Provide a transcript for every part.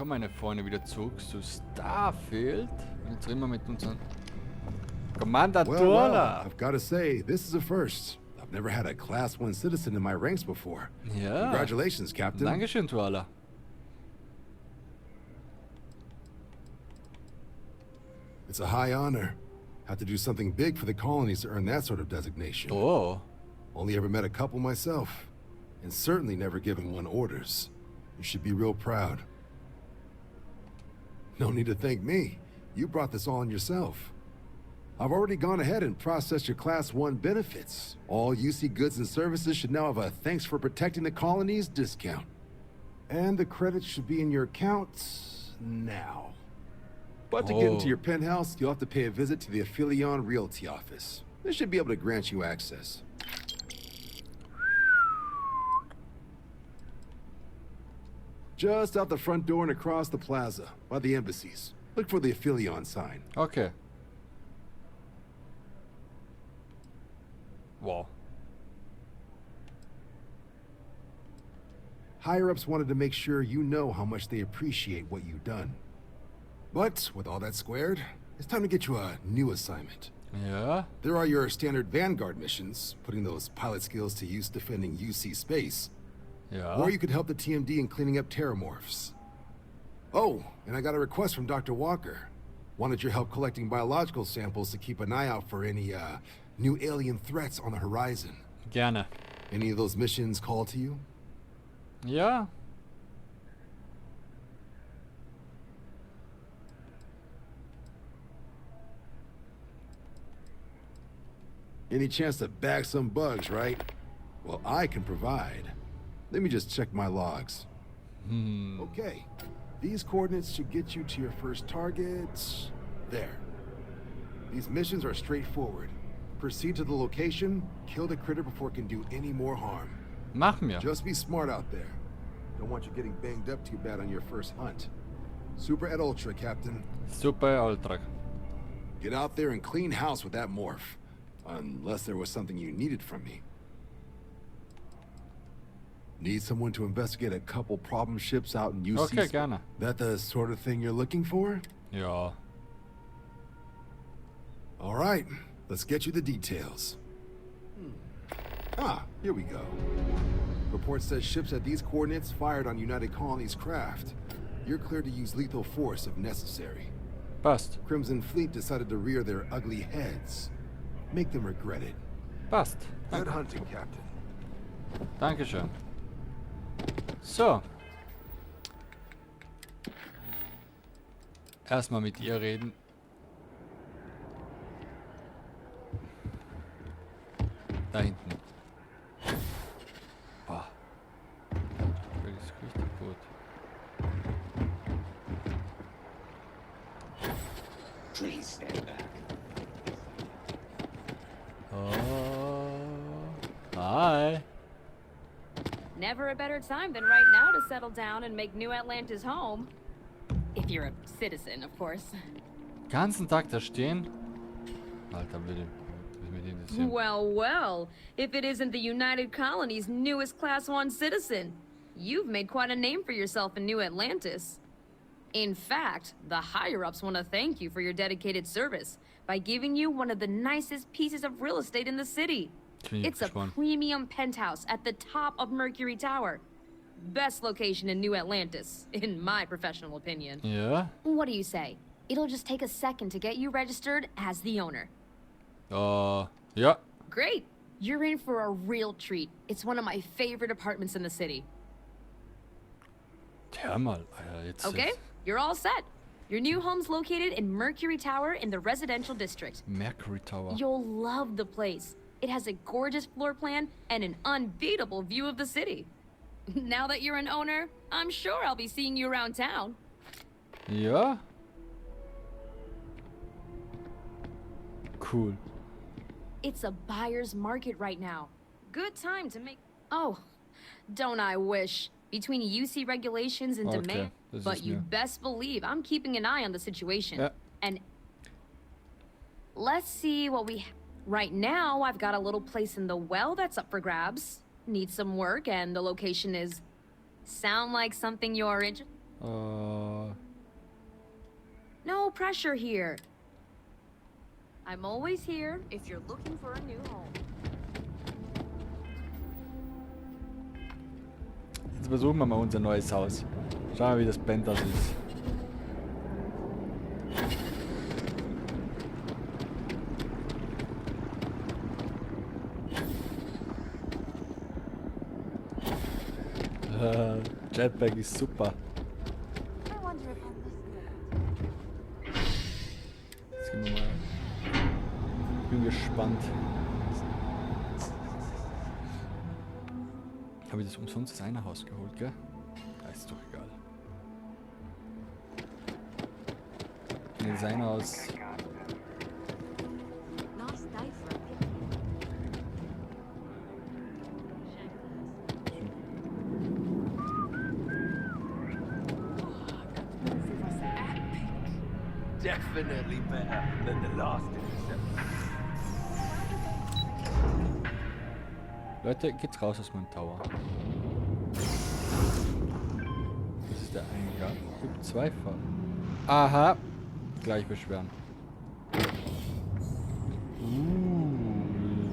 Komm, meine Freunde, wieder zurück zu Starfield. Und jetzt reden wir mit unseren Commander Turla. I've got to say, this is a first. I've never had a Class 1 citizen in my ranks before. Ja. Congratulations, Captain. Dankeschön, Turla. It's a high honor. Have to do something big for the colonies to earn that sort of designation. Oh. Only ever met a couple myself, and certainly never given one orders. You should be real proud. No need to thank me. You brought this all on yourself. I've already gone ahead and processed your Class 1 benefits. All UC goods and services should now have a thanks for protecting the colonies discount. And the credits should be in your accounts now. But to get into your penthouse, you'll have to pay a visit to the Affilion Realty office. They should be able to grant you access. Just out the front door and across the plaza, by the embassies. Look for the Affilion sign. Okay. Wow. Higher-ups wanted to make sure you know how much they appreciate what you've done. But with all that squared, it's time to get you a new assignment. Ja. There are your standard Vanguard missions, putting those pilot skills to use defending UC space. Ja. Or you could help the TMD in cleaning up terramorphs. Oh, and I got a request from Dr. Walker. Wanted your help collecting biological samples to keep an eye out for any, new alien threats on the horizon. Gerne. Any of those missions call to you? Ja. Any chance to bag some bugs, right? Well, I can provide. Let me just check my logs. Okay. These coordinates should get you to your first target. There. These missions are straightforward. Proceed to the location, kill the critter before it can do any more harm. Machen wir. Just be smart out there. Don't want you getting banged up too bad on your first hunt. Super et ultra, Captain. Super Ultra. Get out there and clean house with that morph. Unless there was something you needed from me. Need someone to investigate a couple problem ships out in UC? Okay, gerne. That the sort of thing you're looking for? Ja. All right, let's get you the details. Ah, here we go. Report says ships at these coordinates fired on United Colonies craft. You're cleared to use lethal force if necessary. Passt. Crimson Fleet decided to rear their ugly heads. Make them regret it. Passt. Good hunting, Captain. Dankeschön. So. Erstmal mit ihr reden. Da hinten. Boah. Das ist richtig gut. Please stand back. Oh. Hi. Never a better time than right now to settle down and make New Atlantis home. If you're a citizen, of course. Ganzen Tag da stehen. Alter, bitte. Mit interessieren. Well, well, if it isn't the United Colony's newest Class 1 citizen, you've made quite a name for yourself in New Atlantis. In fact, the higher-ups want to thank you for your dedicated service by giving you one of the nicest pieces of real estate in the city. It's a premium penthouse at the top of Mercury Tower. Best location in New Atlantis, in my professional opinion. Ja. What do you say? It'll just take a second to get you registered as the owner. Ja. Great! You're in for a real treat. It's one of my favorite apartments in the city. Hör mal, Alter, jetzt. Okay, you're all set. Your new home's located in Mercury Tower in the residential district. Mercury Tower. You'll love the place. It has a gorgeous floor plan and an unbeatable view of the city. Now that you're an owner, I'm sure I'll be seeing you around town. Ja. Cool. It's a buyer's market right now. Good time to make... Oh, don't I wish. Between UC regulations and demand. But you best believe I'm keeping an eye on the situation. Ja. And let's see what we... Right now, I've got a little place in the well that's up for grabs. Needs some work, and the location is... Sound like something you're interested... No pressure here. I'm always here if you're looking for a new home. Jetzt besuchen wir mal unser neues Haus. Schauen wir, wie das Penthouse ist. Jetpack ist super. Jetzt gehen wir mal. Ich bin gespannt. Habe ich das umsonst das eine Haus geholt, gell? Ja, ist doch egal. Nee, das eine Haus. Definitely better than the last edition. Leute, geht's raus aus meinem Tower. Das ist der Eingang. Es gibt zwei Fallen. Aha. Gleich beschweren.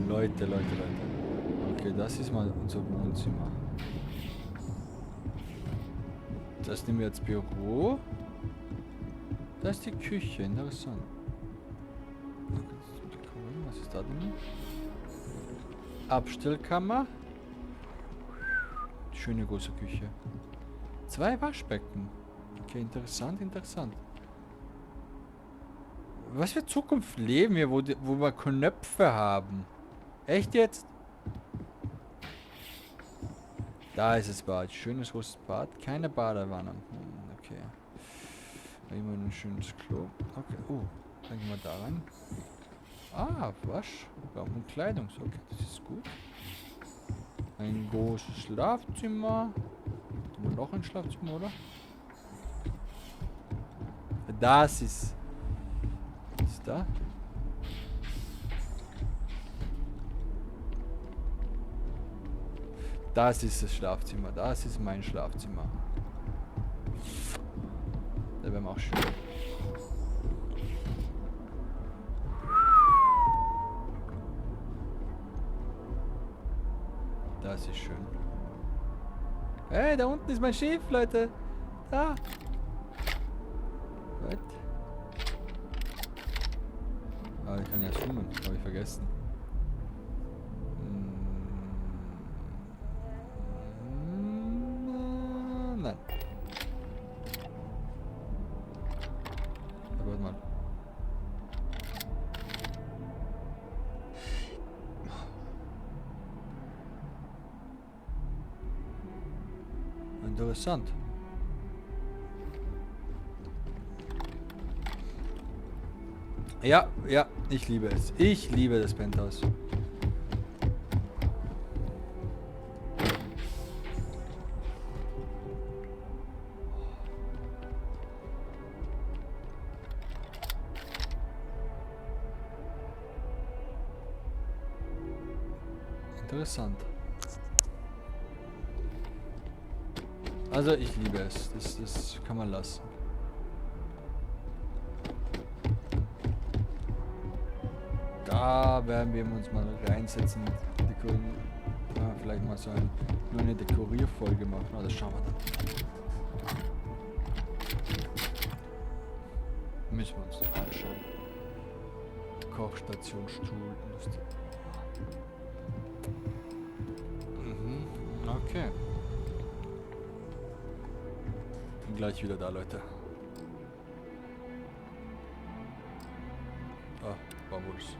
Leute. Okay, das ist mal unser Wohnzimmer. Das nehmen wir als Büro. Da ist die Küche, interessant. Was ist da drin? Abstellkammer. Schöne große Küche. 2 Waschbecken. Okay, interessant. Was für Zukunft leben wir, wo wir Knöpfe haben? Echt jetzt? Da ist das Bad. Schönes großes Bad. Keine Badewanne. Okay. Immer ein schönes Klo. Okay. Dann gehen wir da rein. Waschraum und Kleidung. Okay, das ist gut. Ein großes Schlafzimmer. Und noch ein Schlafzimmer, oder? Das ist... Was ist da? Das ist das Schlafzimmer. Das ist mein Schlafzimmer. Da wären wir auch schön. Das ist schön. Hey, da unten ist mein Schiff, Leute. Da. Was? Ich kann ja schwimmen. Habe ich vergessen. Nein. Aber warte mal. Interessant. Ja, ich liebe es. Ich liebe das Penthouse. Interessant. Also ich liebe es. Das kann man lassen. Da werden wir uns mal reinsetzen. Dekorieren. Ja, vielleicht mal so nur eine Dekorierfolge machen. Aber das schauen wir dann. Müssen wir uns anschauen. Kochstation, Stuhl, Industrie. Okay. Bin gleich wieder da, Leute. Bambus.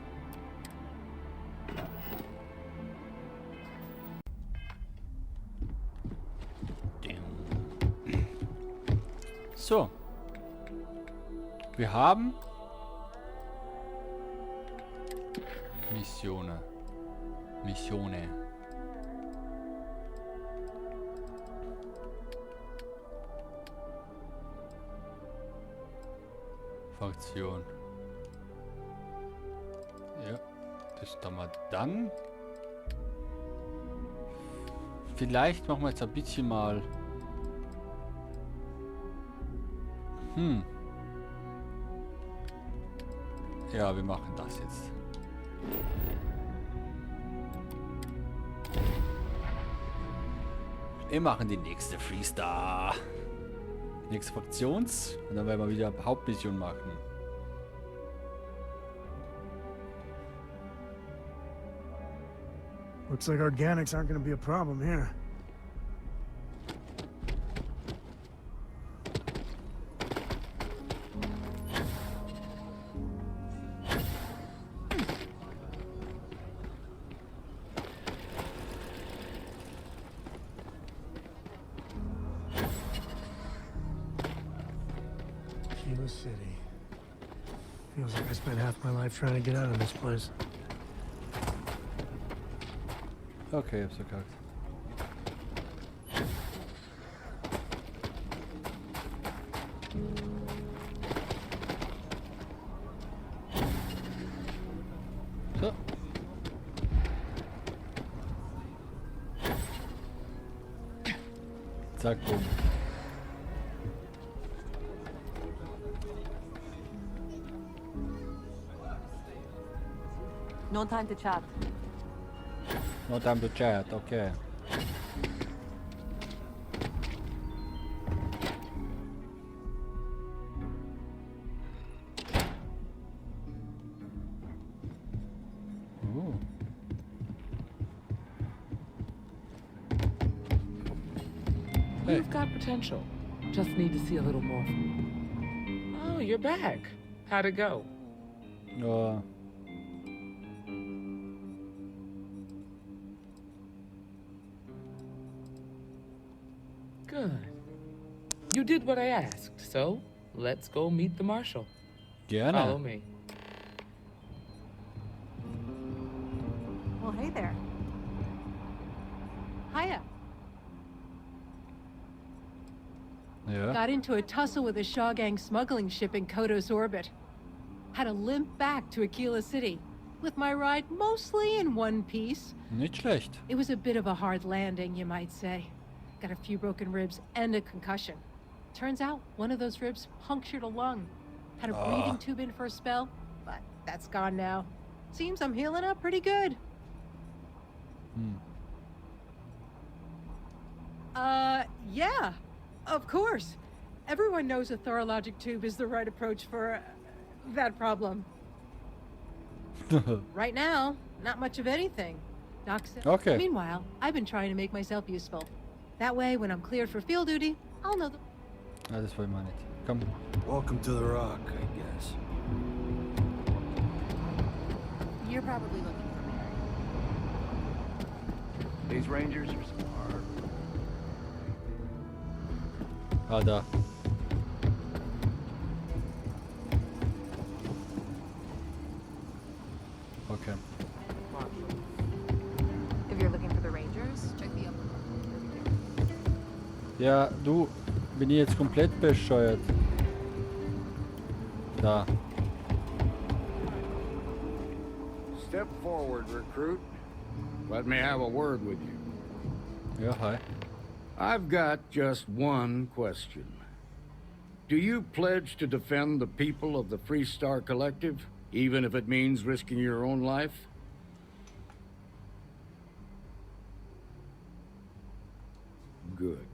So. Wir haben Missione. Fraktion. Ja, das tun wir dann. Vielleicht machen wir jetzt ein bisschen mal Ja, wir machen das jetzt. Wir machen die nächste Freestar. Nächste Fraktions. Und dann werden wir wieder Hauptmission machen. Looks like organics aren't gonna be a problem here. City. Feels like I spent half my life trying to get out of this place. Okay, ich hab's verkackt. So. Zack, boom. No time to chat. No time to chat, okay. Ooh. Hey. You've got potential. Just need to see a little more. Oh, you're back. How'd it go? Good. You did what I asked, so let's go meet the marshal. Gerne. Follow me. Well, hey there. Hiya. Ja. Got into a tussle with a Shaw Gang smuggling ship in Kodos orbit. Had to limp back to Aquila City, with my ride mostly in one piece. Nicht schlecht. It was a bit of a hard landing, you might say. Got a few broken ribs and a concussion. Turns out one of those ribs punctured a lung. Had a breathing tube in for a spell, but that's gone now. Seems I'm healing up pretty good. Yeah, of course. Everyone knows a thorologic tube is the right approach for that problem. Right now, not much of anything. Doc said. Okay. Meanwhile, I've been trying to make myself useful. That way, when I'm cleared for field duty, I'll know the... Ah, das wollen wir nicht. Komm. Welcome to the Rock, I guess. You're probably looking for Mary. These Rangers are smart. Ah, da. Okay. If you're looking for the Rangers, check the upper part. Ja, du, bin ich jetzt komplett bescheuert. Da. Step forward, recruit. Let me have a word with you. Ja, hi. I've got just one question. Do you pledge to defend the people of the Free Star Collective, even if it means risking your own life? Good.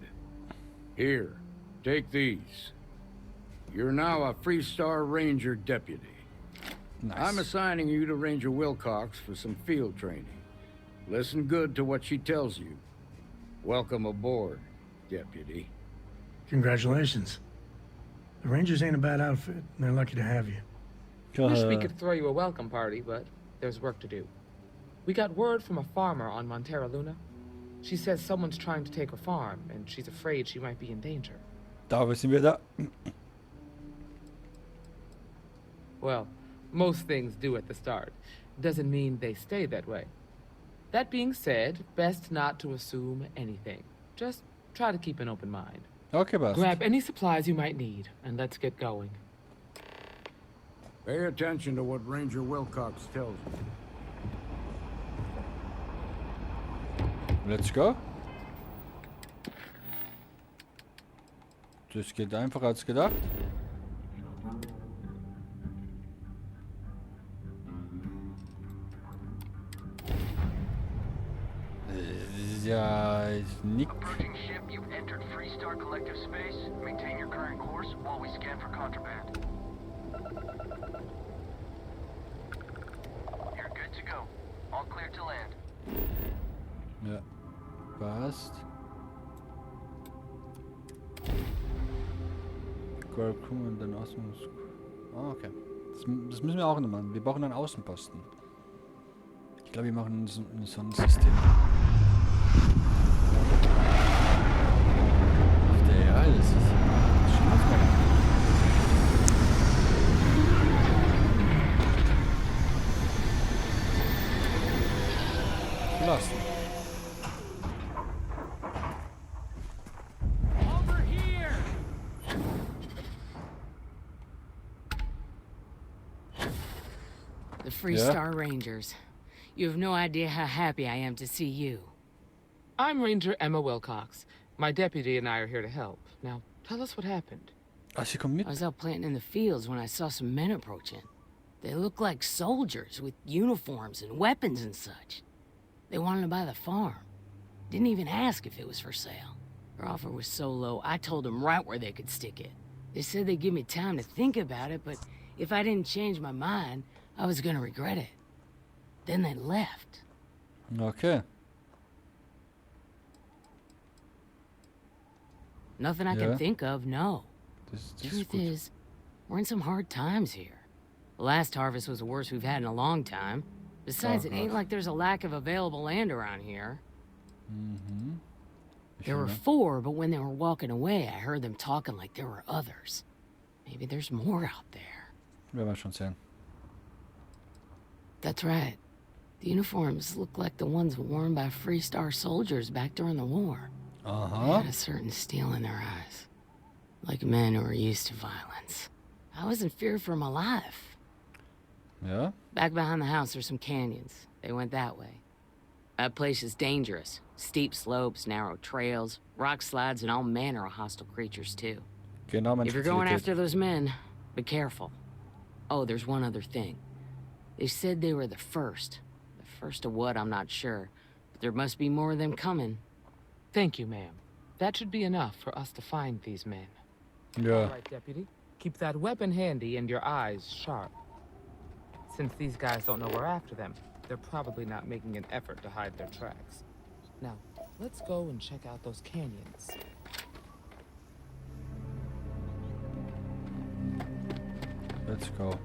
Here, take these. You're now a Free Star Ranger deputy. Nice. I'm assigning you to Ranger Wilcox for some field training. Listen good to what she tells you. Welcome aboard, deputy. Congratulations. The Rangers ain't a bad outfit, and they're lucky to have you. Wish we could throw you a welcome party, but there's work to do. We got word from a farmer on Montera Luna. She says someone's trying to take her farm, and she's afraid she might be in danger. Da sind wir da. Well, most things do at the start. Doesn't mean they stay that way. That being said, best not to assume anything. Just try to keep an open mind. Okay, passt. Grab any supplies you might need, and let's get going. Pay attention to what Ranger Wilcox tells you. Let's go. Das geht einfacher als gedacht. Nick. Approaching ship, you've entered Freestar Collective space. Maintain your current course while we scan for contraband. You're good to go. All clear to land. Ja, passt. Grab Crew und dann Außen. Ah, okay. Das müssen wir auch noch machen. Wir brauchen einen Außenposten. Ich glaube, wir machen ein Sonnensystem. Ja, das ist schon aufgegangen. Verlassen. The Freestar Rangers. You have no idea how happy I am to see you. I'm Ranger Emma Wilcox. My deputy and I are here to help. Now, tell us what happened. Sie kommt mit. I was out planting in the fields when I saw some men approaching. They looked like soldiers with uniforms and weapons and such. They wanted to buy the farm. Didn't even ask if it was for sale. Their offer was so low, I told them right where they could stick it. They said they'd give me time to think about it, but if I didn't change my mind, I was gonna regret it. Then they left. Okay. Nothing I can think of, no. Das Truth gut. is, we're in some hard times here. The last harvest was the worst we've had in a long time. Besides, Oh, it ain't God. like there's a lack of available land around here. Mhm. There were 4, but when they were walking away, I heard them talking like there were others. Maybe there's more out there. Werden wir schon sehen. That's right. The uniforms look like the ones worn by Freestar soldiers back during the war. They had a certain steel in their eyes. Like men who are used to violence. I was in fear for my life. Ja. Back behind the house are some canyons. They went that way. That place is dangerous. Steep slopes, narrow trails, rock slides, and all manner of hostile creatures, too. Genau, meine If you're going Spezialität. after those men, be careful. Oh, there's one other thing. They said they were the first. The first of what, I'm not sure. But there must be more of them coming. Thank you, ma'am. That should be enough for us to find these men. Ja. All right, deputy. Keep that weapon handy and your eyes sharp. Since these guys don't know we're after them, they're probably not making an effort to hide their tracks. Now, let's go and check out those canyons. Let's go.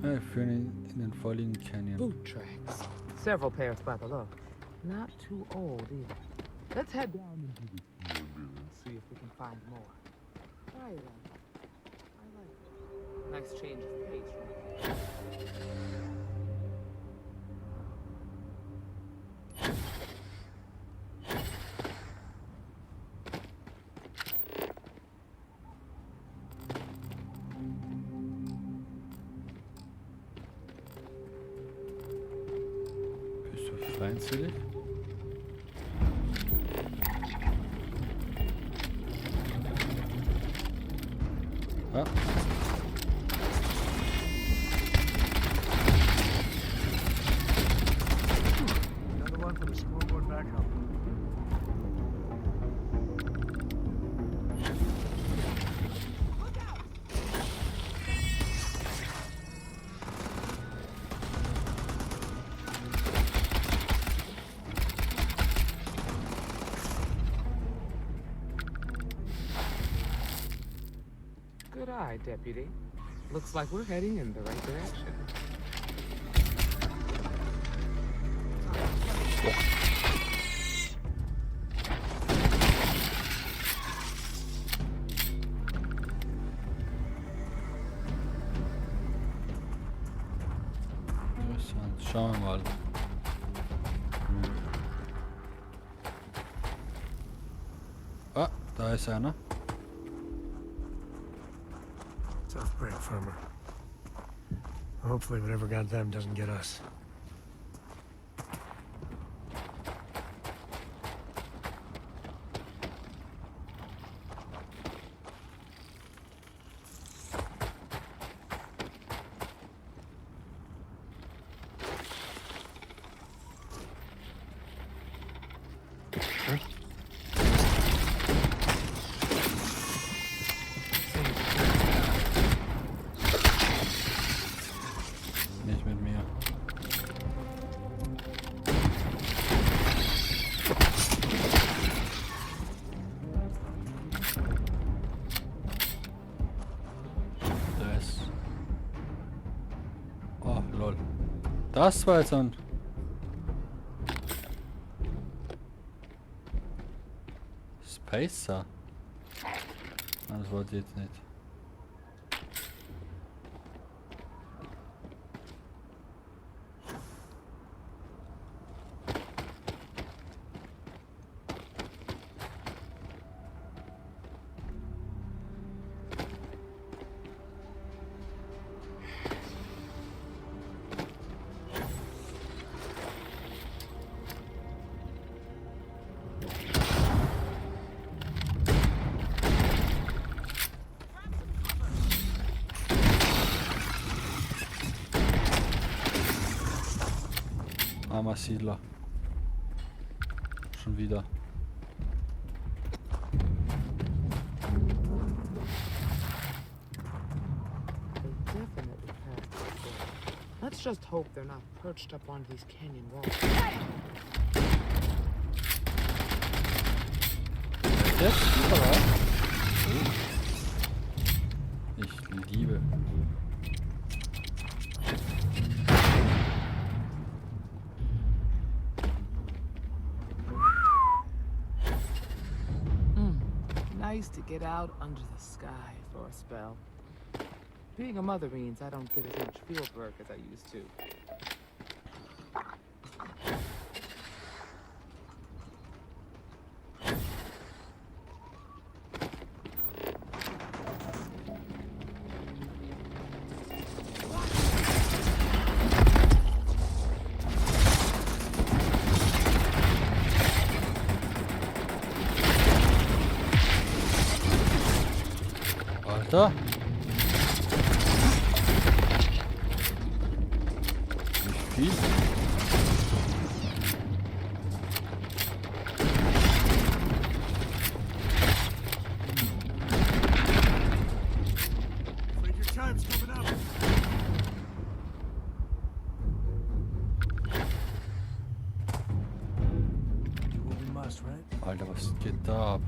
Wir führen in den vorliegenden Canyon. Boot tracks. Several pairs by the look. Not too old either. Let's head down into the canyon and see if we can find more. Try it on. I like it. Nice change of pace. Bist du feindselig? Ah. Another one for the scoreboard back home. Good eye, deputy. Looks like we're heading in the right direction. Interessant. Schauen wir mal. Ah, da ist einer. Tough break, farmer. Hopefully whatever got them doesn't get us. Das war jetzt ein... Spacer. Nein, das wollte ich jetzt nicht. Armer Siedler. Schon wieder. They definitely passed before. Let's just hope they're not perched up on these canyon walls. Jetzt? Überall? Ich liebe. Nice to get out under the sky for a spell. Being a mother means I don't get as much field work as I used to. Alter. Nicht viel. Alter, was geht da ab?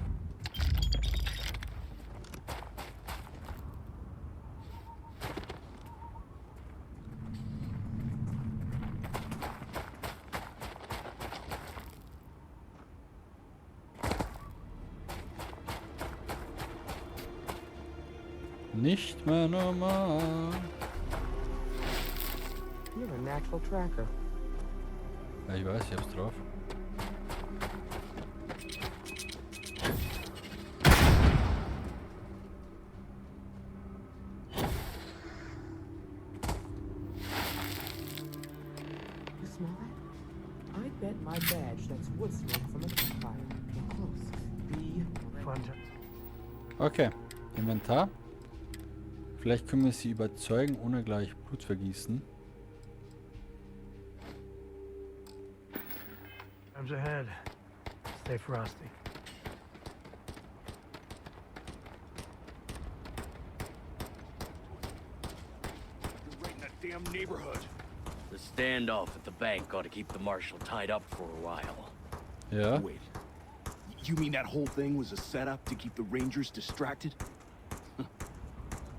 Nicht mehr normal. You're a natural tracker. Ja, ich weiß, ich hab's drauf. You smell that? I bet my badge that's wood smoke from a campfire. Get close. Be ready. Okay, Inventar. Vielleicht können wir sie überzeugen, ohne gleich Blut vergießen. Time's ahead. Stay frosty. You're right in that damn neighborhood. The standoff at the bank ought to keep the marshal tied up for a while. Ja. Wait. You mean that whole thing was a setup to keep the Rangers distracted?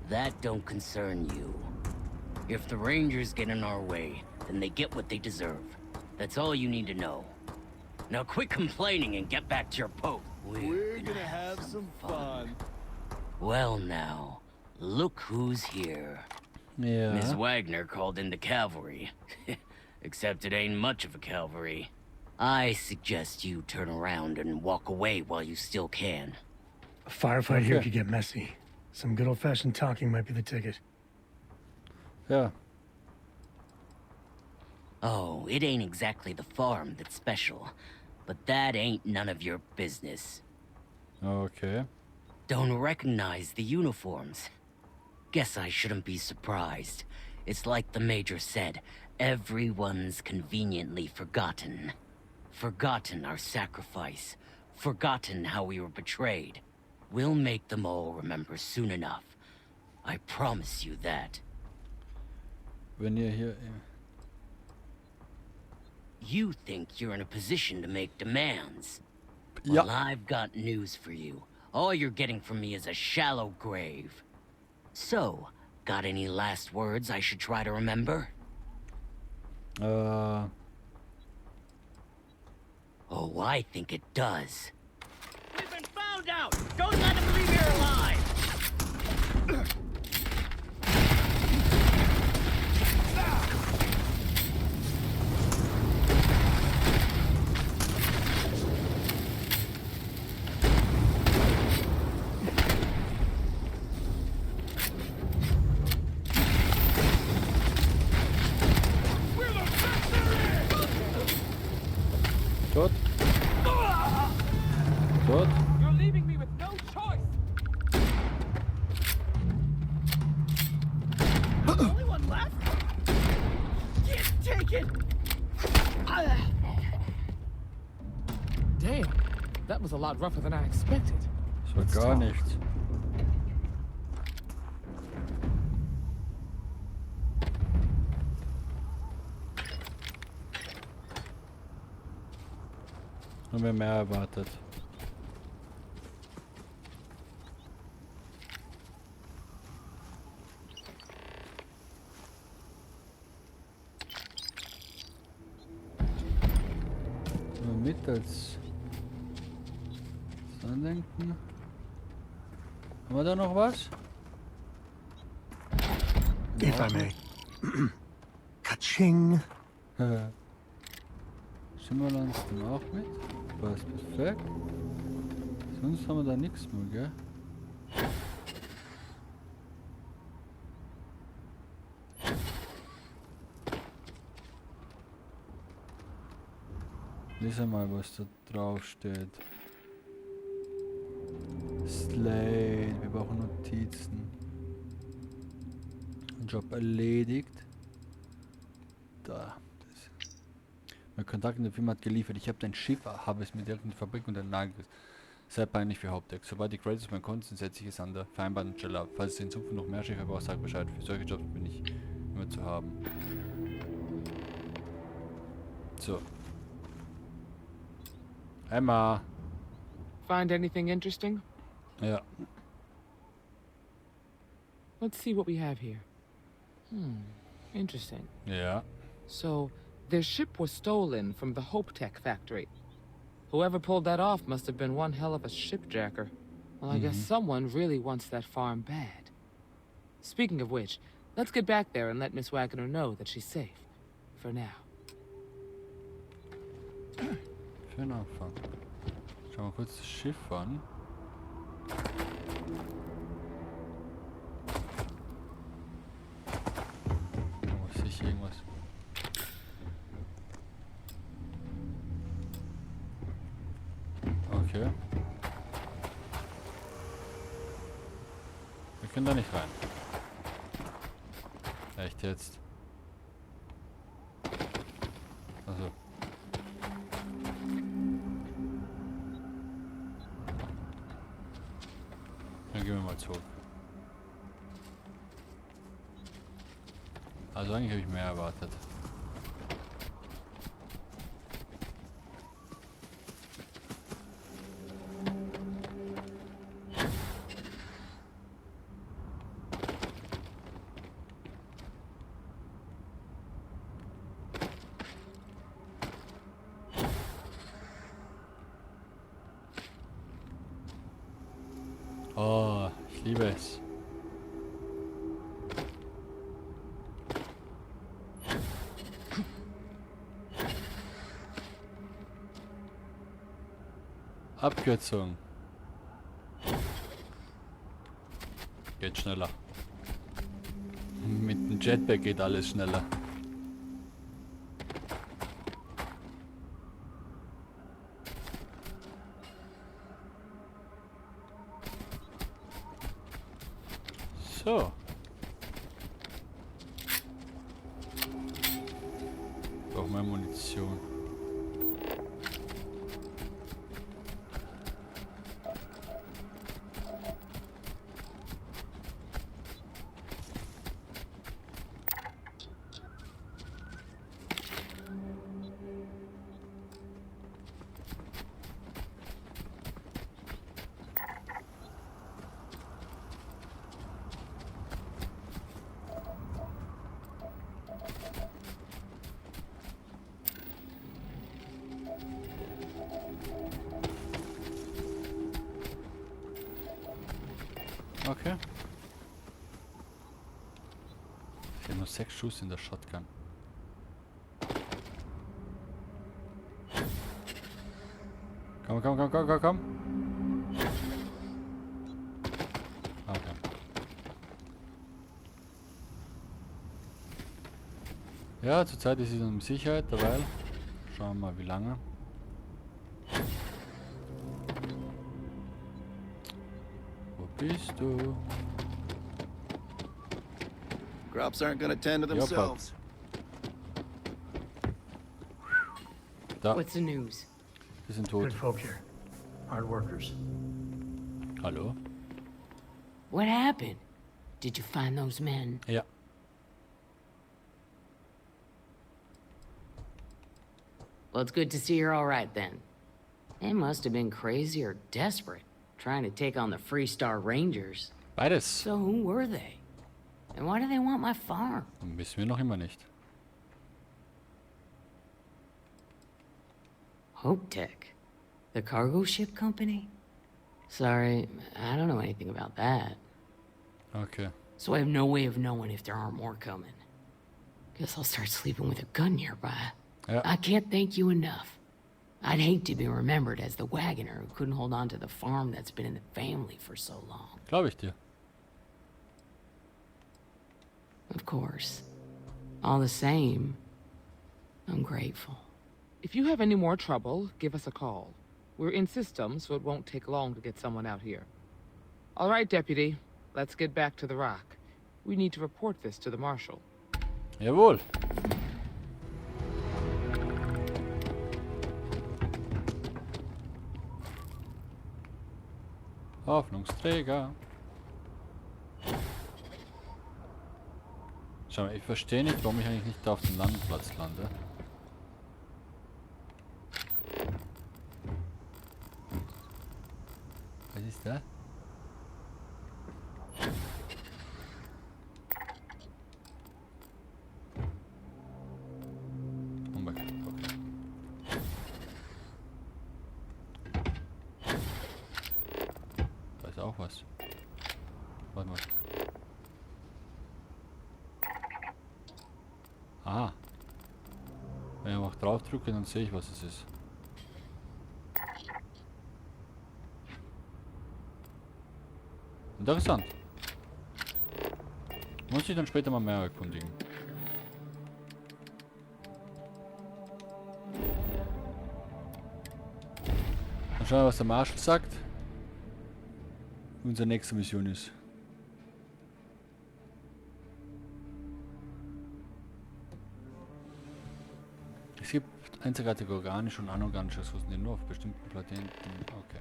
That don't concern you. If the Rangers get in our way, then they get what they deserve. That's all you need to know. Now quit complaining and get back to your post. We're gonna have some fun. Well now, look who's here. Ja. Ms. Wagner called in the cavalry. Except it ain't much of a cavalry. I suggest you turn around and walk away while you still can. A firefight here could get messy. Some good old-fashioned talking might be the ticket. Ja. Oh, it ain't exactly the farm that's special, but that ain't none of your business. Okay. Don't recognize the uniforms. Guess I shouldn't be surprised. It's like the Major said, everyone's conveniently forgotten. Forgotten our sacrifice. Forgotten how we were betrayed. We'll make them all remember soon enough. I promise you that. Wenn ihr hier... You think you're in a position to make demands. Ja. Well, I've got news for you. All you're getting from me is a shallow grave. So, got any last words I should try to remember? Oh, I think it does. We've been found out! Don't let him leave here alive! Tot. Tot. You're leaving me with no choice. Only one left? Get taken! Damn, that was a lot rougher than I expected. Das war gar nichts. Haben wir mehr erwartet. Nur mit als Andenken. Haben wir da noch was? If I may. Ka-ching. Simulans dann auch mit. Passt perfekt. Sonst haben wir da nichts mehr, gell? Lies mal, was da drauf steht. Slate, wir brauchen Notizen. Job erledigt. Da. Mein Kontakt in der Firma hat geliefert. Ich habe dein Schiff, habe es mit irgendeiner Fabrik unter den Nagel gerissen. Sehr peinlich für Hauptdeck. Sobald die Credits mein Konto sind, setze ich es an der vereinbarten Stelle ab. Falls es in Zukunft noch mehr Schiffe braucht, sag Bescheid. Für solche Jobs bin ich immer zu haben. So. Emma. Find anything interesting? Ja. Let's see what we have here. Interesting. Ja. So, their ship was stolen from the Hope Tech factory. Whoever pulled that off must have been one hell of a shipjacker. Well, I guess someone really wants that farm bad. Speaking of which, let's get back there and let Miss Wagner know that she's safe. For now. Für den Anfang. Schauen wir kurz das Schiff an. Oh, sehe ich irgendwas? Okay. Wir können da nicht rein. Echt jetzt? Also. Dann gehen wir mal zurück. Also eigentlich habe ich mehr erwartet. Oh, ich liebe es. Abkürzung. Geht schneller. Mit dem Jetpack geht alles schneller. So. Brauchen wir Munition. Okay. Ich habe nur 6 Schuss in der Shotgun. Komm. Okay. Ja, zurzeit ist sie in Sicherheit dabei. Schauen wir mal, wie lange. Wo bist du? Grubs aren't gonna tend to themselves. Da. What's the news? Die sind tot. Good folk here. Hard workers. Hallo? What happened? Did you find those men? Ja. Well, it's good to see you're all right then. They must have been crazy or desperate, trying to take on the Freestar Rangers. Beides. So who were they? And why do they want my farm? Wissen wir noch immer nicht. Hope Tech? The cargo ship company? Sorry, I don't know anything about that. Okay. So I have no way of knowing if there aren't more coming. Guess I'll start sleeping with a gun nearby. Ja. I can't thank you enough. I'd hate to be remembered as the wagoner who couldn't hold on to the farm that's been in the family for so long. Glaube ich dir. Of course. All the same, I'm grateful. If you have any more trouble, give us a call. We're in system, so it won't take long to get someone out here. All right, Deputy. Let's get back to the rock. We need to report this to the Marshal. Jawohl. Hoffnungsträger. Schau mal, ich verstehe nicht, warum ich eigentlich nicht auf dem Landeplatz lande. Was ist da? Unbekannt, okay. Da ist auch was. Warte mal. Ah. Wenn ich auch drauf drücke, dann sehe ich, was es ist. Interessant. Muss ich dann später mal mehr erkundigen. Dann schauen wir, was der Marshal sagt. Unsere nächste Mission ist. Es gibt einzigartige organische und anorganische Ressourcen, die nur auf bestimmten Planeten. Okay.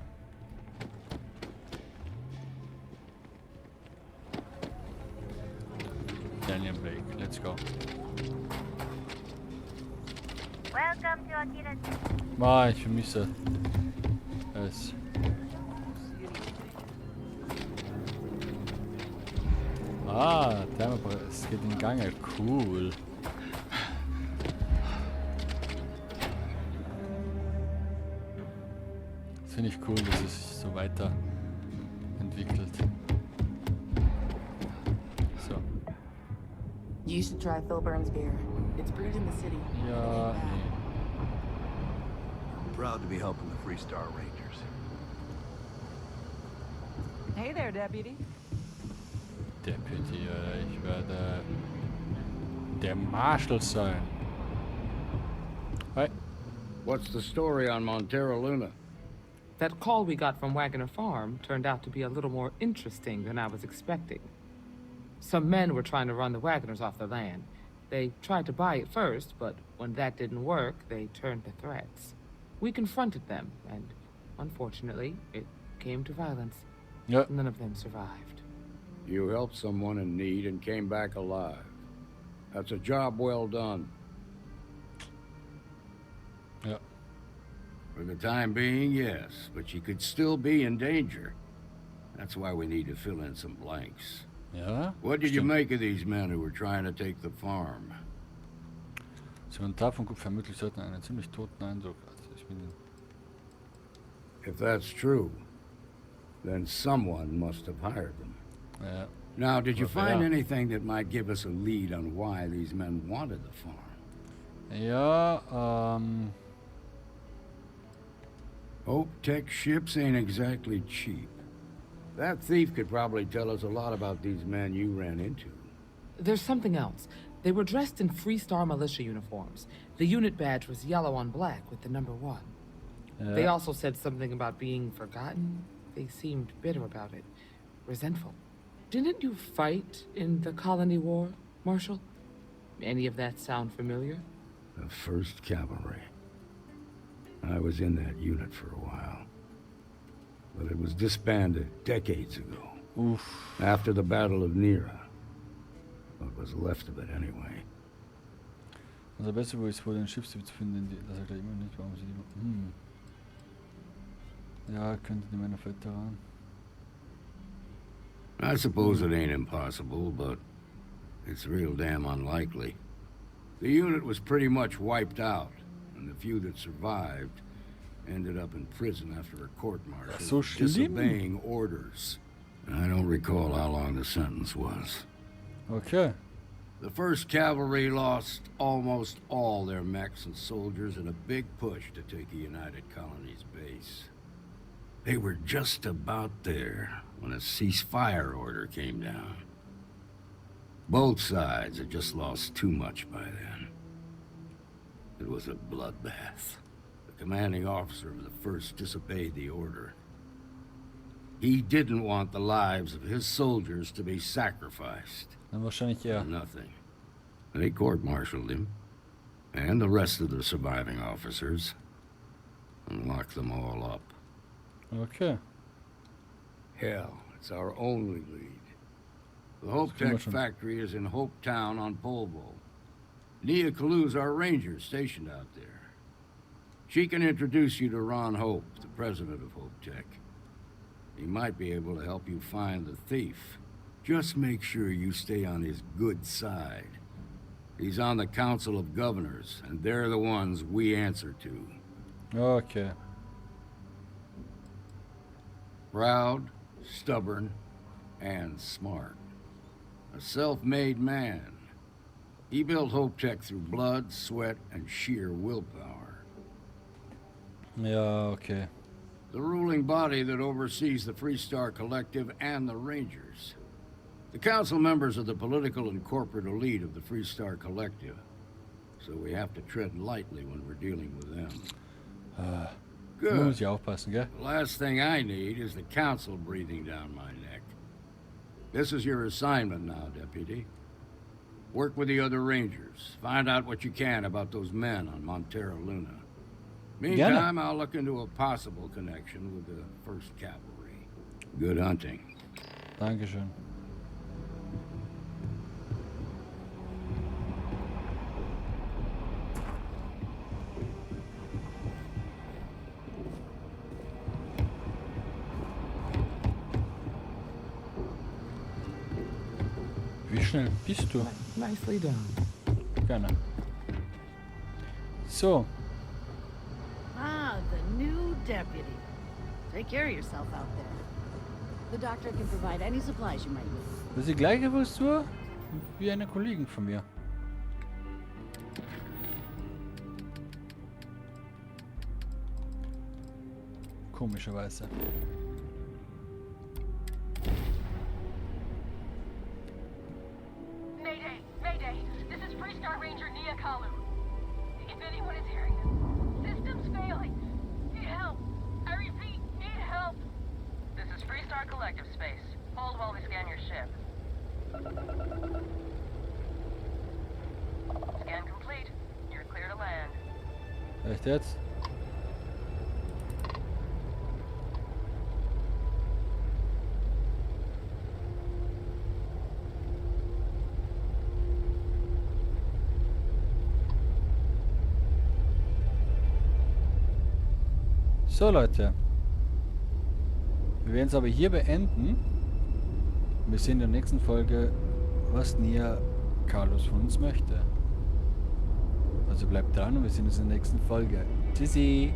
Daniel Blake, let's go. Welcome to Akira. Ich vermisse es. Es geht in Gange, cool. Das finde ich cool, dass es sich so weiterentwickelt. So. You should try Phil Burns' beer. It's brewed in the city. Ja, nee. Proud to be helping the Freestar Rangers. Hey there, Deputy. Deputy, ich werde der Marshal sein. Hi. What's the story on Montero Luna? That call we got from Wagoner Farm turned out to be a little more interesting than I was expecting. Some men were trying to run the Wagoners off the land. They tried to buy it first, but when that didn't work, they turned to threats. We confronted them, and unfortunately, it came to violence. Yep. None of them survived. You helped someone in need and came back alive. That's a job well done. Ja. For the time being, yes, but you could still be in danger. That's why we need to fill in some blanks. Ja. What did you make of these men who were trying to take the farm? Das Inventar von gut vermutlich sollten einen ziemlich toten Eindruck. Also ich bin. If that's true, then someone must have hired them. Ja. Now, did you find anything that might give us a lead on why these men wanted the farm? Ja, Hope Tech ships ain't exactly cheap. That thief could probably tell us a lot about these men you ran into. There's something else. They were dressed in Freestar militia uniforms. The unit badge was yellow on black with the number 1. They also said something about being forgotten. They seemed bitter about it. Resentful. Didn't you fight in the Colony War, Marshal? Any of that sound familiar? The 1st Cavalry. I was in that unit for a while. But it was disbanded decades ago. Oof. After the Battle of Nera. What was left of it anyway. Also besser, wo es wohl den Schiffstyp zu finden, das er da immer nicht, warum sie die... Ja, könnte die Männer Veteran. I suppose it ain't impossible, but it's real damn unlikely. The unit was pretty much wiped out, and the few that survived ended up in prison after a court-martial for disobeying orders. I don't recall how long the sentence was. Okay. The 1st Cavalry lost almost all their mechs and soldiers in a big push to take the United Colonies base. They were just about there when a ceasefire order came down. Both sides had just lost too much by then. It was a bloodbath. The commanding officer of the 1st disobeyed the order. He didn't want the lives of his soldiers to be sacrificed. Dann wahrscheinlich ja. Nothing. They court-martialed him, and the rest of the surviving officers, and locked them all up. Okay. Hell, it's our only lead. The Hope Tech factory is in Hope Town on Polvo. Nia Kalu's our ranger stationed out there. She can introduce you to Ron Hope, the president of Hope Tech. He might be able to help you find the thief. Just make sure you stay on his good side. He's on the Council of Governors, and they're the ones we answer to. Okay. Proud, stubborn, and smart. A self-made man. He built Hope Tech through blood, sweat, and sheer willpower. Ja, okay. The ruling body that oversees the Freestar Collective and the Rangers. The council members are the political and corporate elite of the Freestar Collective, so we have to tread lightly when we're dealing with them. Good. Muss ich aufpassen, gell? The last thing I need is the council breathing down my neck. This is your assignment now, Deputy. Work with the other Rangers. Find out what you can about those men on Montero Luna. Meantime, I'll look into a possible connection with the 1st Cavalry. Good hunting. Dankeschön. Wie schnell bist du? Nicely done. Gerne. So. Ah, the new deputy. Take care of yourself out there. The doctor can provide any supplies you might need. Das ist die gleiche Frisur wie eine Kollegin von mir. Komischerweise. Mayday! Mayday! This is Freestar Ranger Nia Kalu. If anyone is hearing this, system's failing. Need help. I repeat, need help. This is Freestar Collective Space. Hold while we scan your ship. Scan complete. You're clear to land. Echt jetzt? So Leute, wir werden es aber hier beenden. Wir sehen in der nächsten Folge, was Nia Carlos von uns möchte. Also bleibt dran und wir sehen uns in der nächsten Folge. Tschüssi!